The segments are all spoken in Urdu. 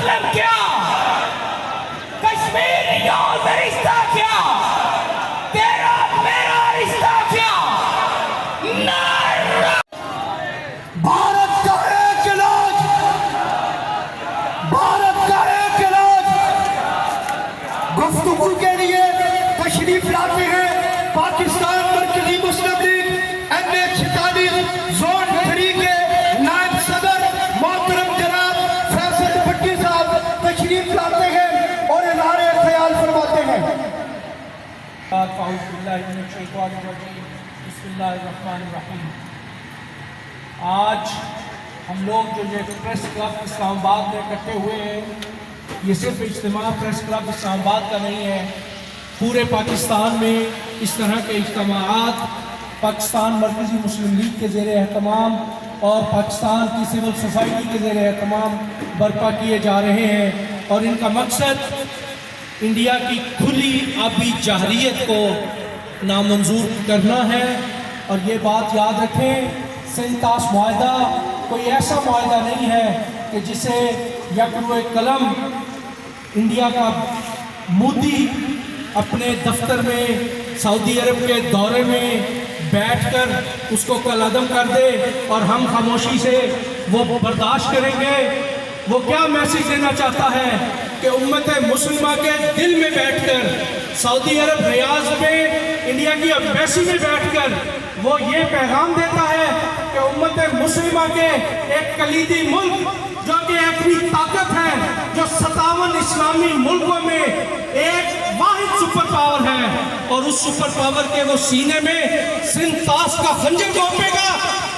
مطلب کیا؟ کشمیریوں سے رشتہ کیا؟ تیرا میرا رشتہ کیا؟ بھارت کا ایک علاج، بھارت کا ایک علاج گفتگو کے لیے تشریف لاتے ہیں پاکستان مرکزی مسلم لیگ MA46 زون 3 کے نائب صدر محترم جناب فیصل بھٹی صاحب تشریف لاتے ہیں اور اظہار خیال فرماتے ہیں۔ اعوذ باللہ من الشیطان الرجیم، بسم اللہ الرحمن الرحیم۔ آج ہم لوگ جو یہ پریس کلب اسلام آباد میں اکٹھے ہوئے ہیں، یہ صرف اجتماع پریس کلب اسلام آباد کا نہیں ہے، پورے پاکستان میں اس طرح کے اجتماعات پاکستان مرکزی مسلم لیگ کے زیر اہتمام اور پاکستان کی سول سوسائٹی کے زیر اہتمام برپا کیے جا رہے ہیں، اور ان کا مقصد انڈیا کی کھلی آبی جاہلیت کو نامنظور کرنا ہے۔ اور یہ بات یاد رکھیں، سینتاس معاہدہ کوئی ایسا معاہدہ نہیں ہے کہ جسے یکروئے قلم انڈیا کا مودی اپنے دفتر میں سعودی عرب کے دورے میں بیٹھ کر اس کو کالعدم کر دے اور ہم خاموشی سے وہ برداشت کریں گے۔ وہ کیا میسیج دینا چاہتا ہے کہ امت مسلمہ کے دل میں بیٹھ کر، سعودی عرب ریاض میں انڈیا کی ایمبیسی میں بیٹھ کر وہ یہ پیغام دیتا ہے کہ امت مسلمہ کے ایک کلیدی ملک جو کہ ایٹمی طاقت ہے، جو 57 اسلامی ملکوں میں ایک واحد سپر پاور ہے، اور اس سپر پاور کے وہ سینے میں سنتاس کا خنجر گھونپے گا،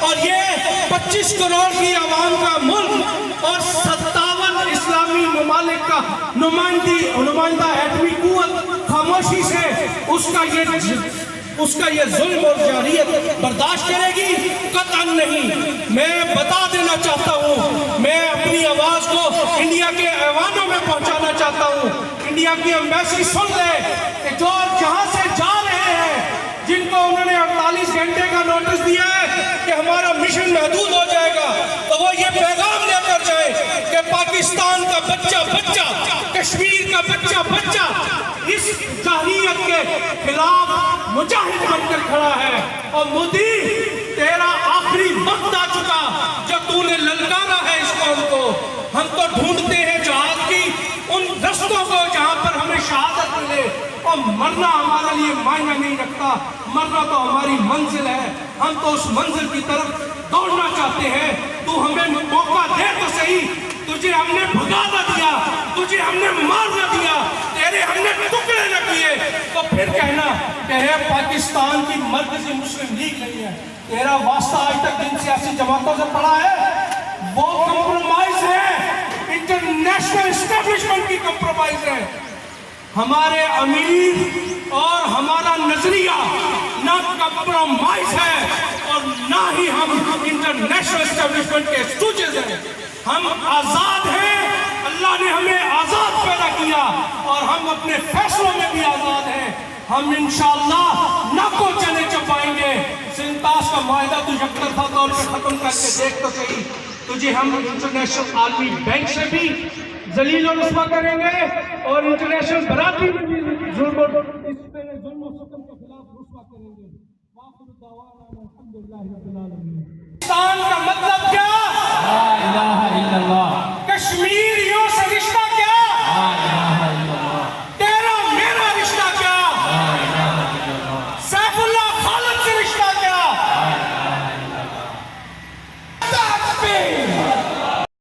اور یہ 25 کروڑ کی عوام کا ملک اور 57 اسلامی ممالک کا نمائندہ ایٹمی قوت خاموشی سے اس کا یہ ظلم اور جاہلیت برداشت کرے گی؟ قطعاً نہیں۔ میں بتا دینا چاہتا ہوں، میں اپنی آواز کو انڈیا کے ایوانوں میں پہنچانا چاہتا ہوں۔ انڈیا کی ایمبیسی سن لے کہ جو جہاں سے جا رہے ہیں، جن کو انہوں نے 48 گھنٹے کا نوٹس دیا ہے کہ ہمارا مشن محدود ہو جائے گا، تو وہ یہ پیغام لے کر جائے کہ پاکستان کا بچہ کشمیر کا بچہ اس جاہلیت کے خلاف مجاہد بن کر کھڑا ہے۔ اور مودی، تیرا آخری وقت آ چکا جو تو نے للکارا ہے اس قوم کو۔ ہم تو ڈھونڈتے ہیں جہاد کی ان رستوں کو جہاں پر ہمیں شہادت ملے، اور مرنا ہمارا لیے معنی نہیں رکھتا، مرنا تو ہماری منزل ہے۔ ہم تو اس منزل کی طرف دوڑنا چاہتے ہیں۔ تو ہمیں موقع دے تو صحیح، تجھے ہم نے بھگا نہ دیا، تجھے ہم نے مار نہ دیا، تیرے ہم نے ٹکڑے نہ کیے، تو پھر کہنا کہ پاکستان کی مرکزی مسلم لیگ نہیں ہے۔ تیرا واسطہ آج تک جن سیاسی جماعتوں سے پڑا ہے وہ کمپرومائز ہے، انٹرنیشنل اسٹیبلشمنٹ کی کمپرومائز ہے۔ ہمارے امیر اور ہمارا نظریہ نہ کمپرومائز ہے اور نہ ہی ہم انٹرنیشنل اسٹیبلشمنٹ کے اسٹوجز ہیں۔ ہم آزاد ہیں، اللہ نے ہمیں آزاد پیدا کیا اور ہم اپنے فیصلوں میں بھی آزاد ہیں۔ ہم انشاءاللہ نہ کو چنے چپائیں گے۔ سنتاس کا معاہدہ تو یکطرفہ طور پہ ختم کر کے دیکھ تو صحیح، تجھے ہم انٹرنیشنل عالمی بینک سے بھی ذلیل و رسوا کریں گے، اور انٹرنیشنل برادری میں بھی ظلم و ستم کے خلاف رسوا کریں گے۔ وآخر دعوانا الحمدللہ رب العالمین۔ پاکستان کا مطلب کیا؟ لا الہ الا اللہ۔